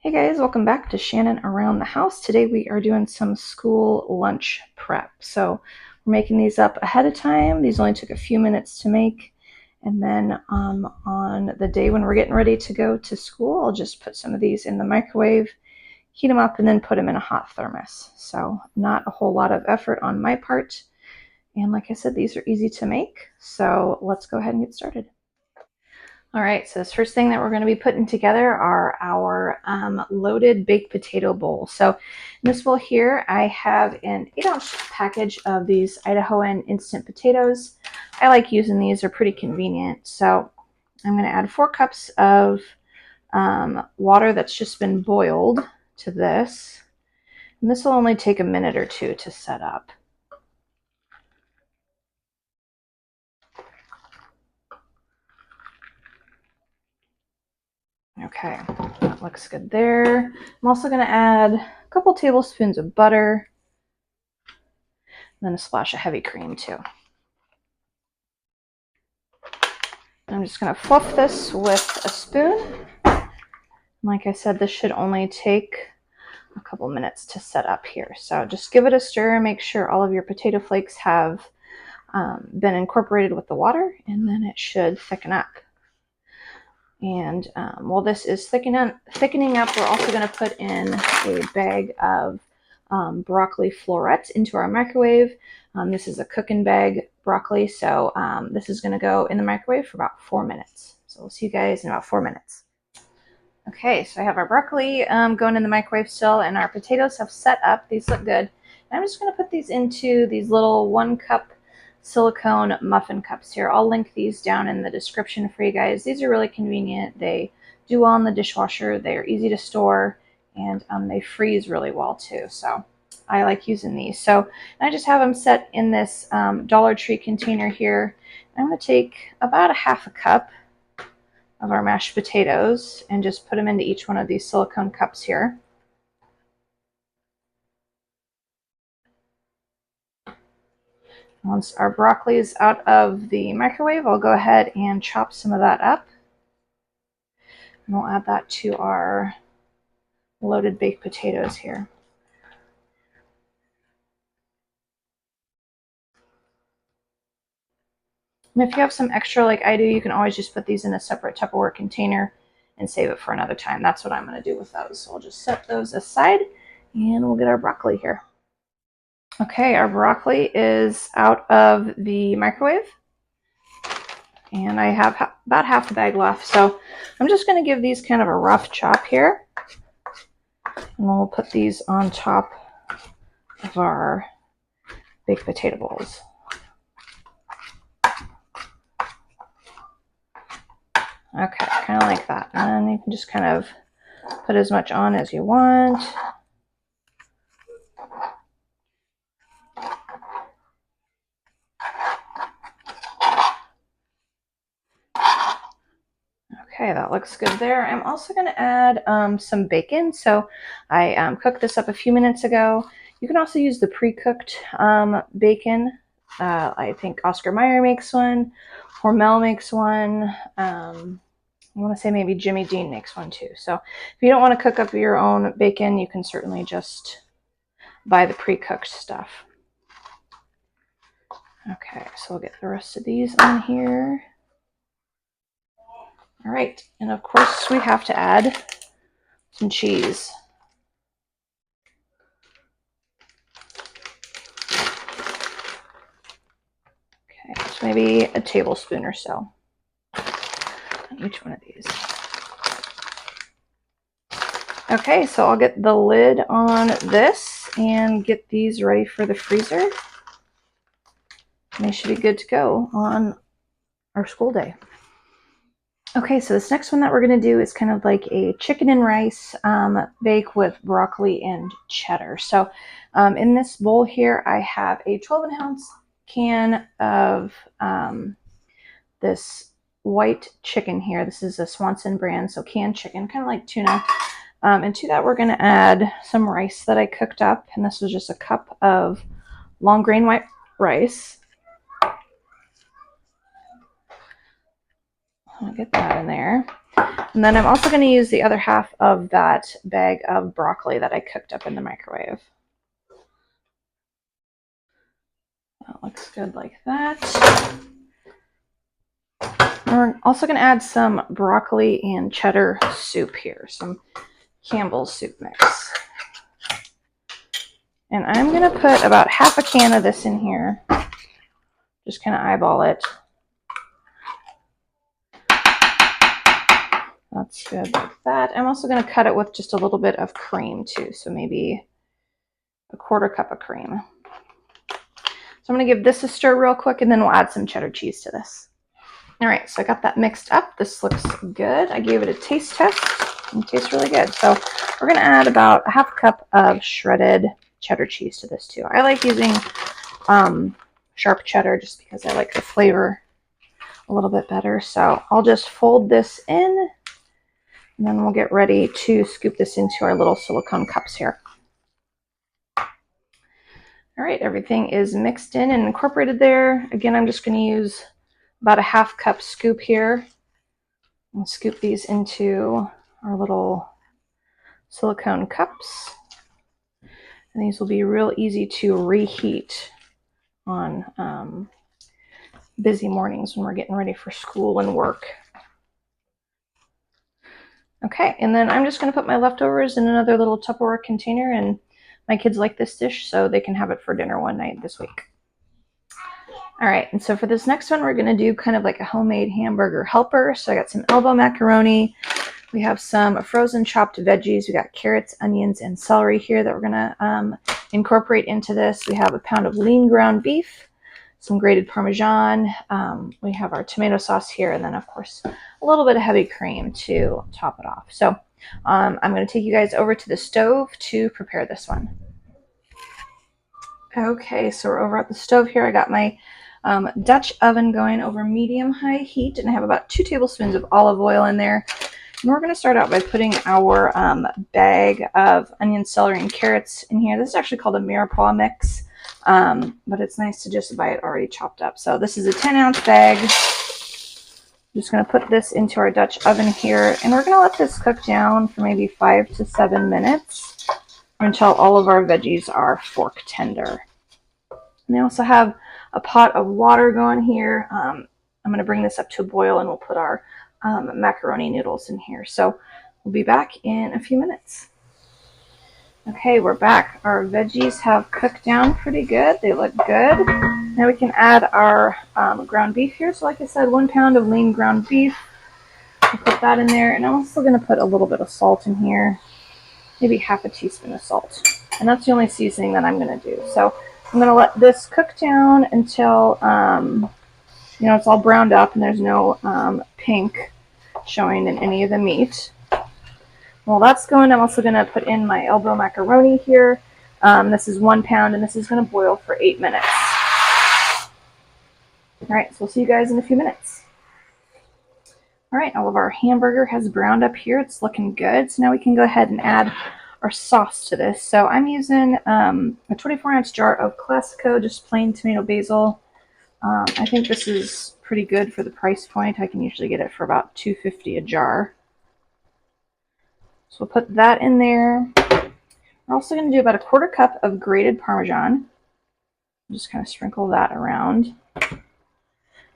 Hey guys, welcome back to Shannon Around the House. Today we are doing some school lunch prep. So we're making these up ahead of time. These only took a few minutes to make. And then on the day when we're getting ready to go to school, I'll just put some of these in the microwave, heat them up, and then put them in a hot thermos. So not a whole lot of effort on my part. And like I said, these are easy to make. So let's go ahead and get started. All right, so this first thing that we're going to be putting together are our loaded baked potato bowl. So in this bowl here, I have an 8-ounce package of these Idahoan instant potatoes. I like using these, they're pretty convenient. So I'm going to add 4 cups of water that's just been boiled to this. And this will only take a minute or two to set up. Okay, that looks good there. I'm also going to add a couple tablespoons of butter, and then a splash of heavy cream too. I'm just going to fluff this with a spoon. Like I said, this should only take a couple minutes to set up here. So just give it a stir, make sure all of your potato flakes have been incorporated with the water, and then it should thicken up. And while this is thickening up, we're also going to put in a bag of broccoli florets into our microwave. This is a cooking bag broccoli, so this is going to go in the microwave for about 4 minutes. So we'll see you guys in about 4 minutes. Okay, so I have our broccoli going in the microwave still, and our potatoes have set up. These look good. And I'm just going to put these into these little 1-cup silicone muffin cups here. I'll link these down in the description for you guys. These are really convenient. They do well in the dishwasher. They're easy to store, and they freeze really well too. So I like using these. So I just have them set in this Dollar Tree container here. I'm going to take about a 1/2 cup of our mashed potatoes and just put them into each one of these silicone cups here. Once our broccoli is out of the microwave, I'll go ahead and chop some of that up. And we'll add that to our loaded baked potatoes here. And if you have some extra like I do, you can always just put these in a separate Tupperware container and save it for another time. That's what I'm going to do with those. So I'll just set those aside and we'll get our broccoli here. Okay, our broccoli is out of the microwave. And I have about half the bag left. So I'm just going to give these kind of a rough chop here. And we'll put these on top of our baked potato bowls. Okay, kind of like that. And you can just kind of put as much on as you want. Okay, that looks good there. I'm also going to add some bacon. So I cooked this up a few minutes ago. You can also use the pre-cooked bacon. I think Oscar Mayer makes one. Hormel makes one. I want to say maybe Jimmy Dean makes one too. So if you don't want to cook up your own bacon, you can certainly just buy the pre-cooked stuff. Okay, so we'll get the rest of these on here. All right, and of course we have to add some cheese. Okay, so maybe a tablespoon or so on each one of these. Okay, so I'll get the lid on this and get these ready for the freezer. And they should be good to go on our school day. Okay, so this next one that we're going to do is kind of like a chicken and rice bake with broccoli and cheddar. So in this bowl here, I have a 12-ounce can of this white chicken here. This is a Swanson brand, so canned chicken, kind of like tuna. And to that, we're going to add some rice that I cooked up. And this was just a cup of long grain white rice. I'll get that in there. And then I'm also going to use the other half of that bag of broccoli that I cooked up in the microwave. That looks good like that. We're also going to add some broccoli and cheddar soup here, some Campbell soup mix. And I'm going to put about half a can of this in here. Just kind of eyeball it. That's good like that. I'm also going to cut it with just a little bit of cream too, so maybe a 1/4 cup of cream. So I'm going to give this a stir real quick, and then we'll add some cheddar cheese to this. All right, so I got that mixed up. This looks good. I gave it a taste test, and it tastes really good. So we're going to add about a 1/2 cup of shredded cheddar cheese to this too. I like using sharp cheddar just because I like the flavor a little bit better. So I'll just fold this in, and then we'll get ready to scoop this into our little silicone cups here. All right, everything is mixed in and incorporated there. Again, I'm just going to use about a 1/2 cup scoop here. We'll scoop these into our little silicone cups. And these will be real easy to reheat on busy mornings when we're getting ready for school and work. Okay, and then I'm just going to put my leftovers in another little Tupperware container, and my kids like this dish, so they can have it for dinner one night this week. All right, and so for this next one, we're going to do kind of like a homemade hamburger helper. So I got some elbow macaroni. We have some frozen chopped veggies. We got carrots, onions, and celery here that we're going to incorporate into this. We have a pound of lean ground beef, some grated Parmesan. We have our tomato sauce here, and then, of course, a little bit of heavy cream to top it off. So I'm going to take you guys over to the stove to prepare this one. Okay, so we're over at the stove here. I got my Dutch oven going over medium-high heat, and I have about 2 tablespoons of olive oil in there. And we're going to start out by putting our bag of onion, celery, and carrots in here. This is actually called a Mirepoix mix, but it's nice to just buy it already chopped up. So this is a 10-ounce bag. I'm just going to put this into our Dutch oven here, and we're going to let this cook down for maybe 5 to 7 minutes until all of our veggies are fork tender. And I also have a pot of water going here. I'm going to bring this up to a boil, and we'll put our macaroni noodles in here. So we'll be back in a few minutes. Okay, we're back. Our veggies have cooked down pretty good. They look good. Now we can add our ground beef here. So like I said, 1 pound of lean ground beef. We'll put that in there. And I'm also going to put a little bit of salt in here. Maybe 1/2 teaspoon of salt. And that's the only seasoning that I'm going to do. So I'm going to let this cook down until it's all browned up and there's no pink showing in any of the meat. While that's going, I'm also going to put in my elbow macaroni here. This is 1 pound, and this is going to boil for 8 minutes. All right, so we'll see you guys in a few minutes. All right, all of our hamburger has browned up here. It's looking good. So now we can go ahead and add our sauce to this. So I'm using a 24-ounce jar of Classico, just plain tomato basil. I think this is pretty good for the price point. I can usually get it for about $2.50 a jar. So we'll put that in there. We're also going to do about a 1/4 cup of grated Parmesan. Just kind of sprinkle that around.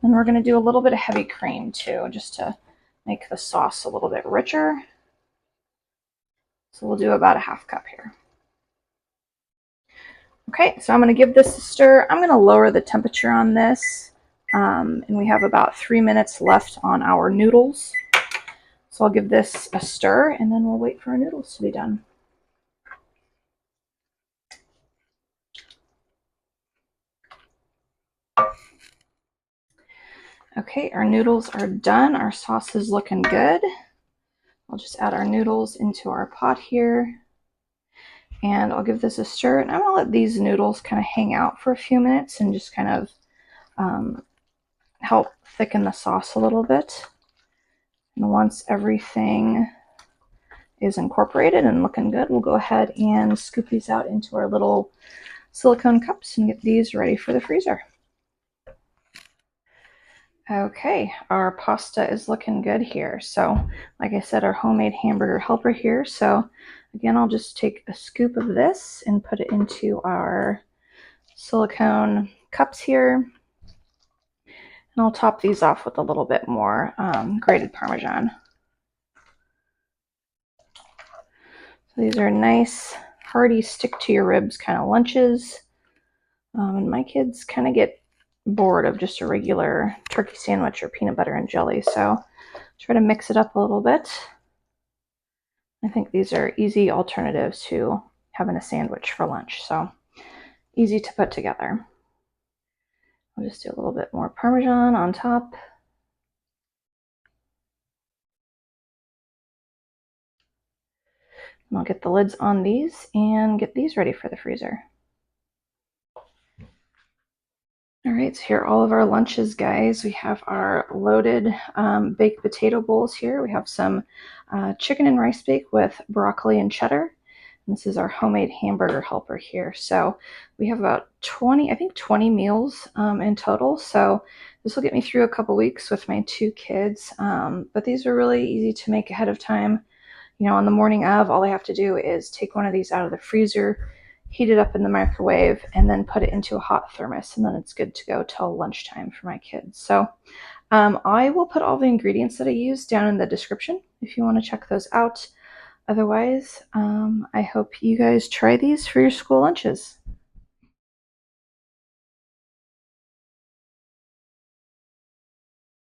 And we're going to do a little bit of heavy cream too, just to make the sauce a little bit richer. So we'll do about a 1/2 cup here. Okay, so I'm going to give this a stir. I'm going to lower the temperature on this. And we have about 3 minutes left on our noodles. So I'll give this a stir, and then we'll wait for our noodles to be done. Okay, our noodles are done. Our sauce is looking good. I'll just add our noodles into our pot here. And I'll give this a stir. And I'm going to let these noodles kind of hang out for a few minutes and just kind of help thicken the sauce a little bit. And once everything is incorporated and looking good, we'll go ahead and scoop these out into our little silicone cups and get these ready for the freezer. Okay, our pasta is looking good here. So, like I said, our homemade hamburger helper here. So, again, I'll just take a scoop of this and put it into our silicone cups here. And I'll top these off with a little bit more grated Parmesan. So these are nice, hearty, stick to your ribs kind of lunches. And my kids kind of get bored of just a regular turkey sandwich or peanut butter and jelly. So try to mix it up a little bit. I think these are easy alternatives to having a sandwich for lunch. So easy to put together. I'll just do a little bit more Parmesan on top. And I'll get the lids on these and get these ready for the freezer. All right, so here are all of our lunches, guys. We have our loaded baked potato bowls here. We have some chicken and rice bake with broccoli and cheddar. And this is our homemade hamburger helper here. So we have about 20, I think 20 meals in total. So this will get me through a couple weeks with my 2 kids. But these are really easy to make ahead of time. You know, on the morning of, all I have to do is take one of these out of the freezer, heat it up in the microwave, and then put it into a hot thermos, and then it's good to go till lunchtime for my kids. So I will put all the ingredients that I use down in the description if you want to check those out. Otherwise, I hope you guys try these for your school lunches.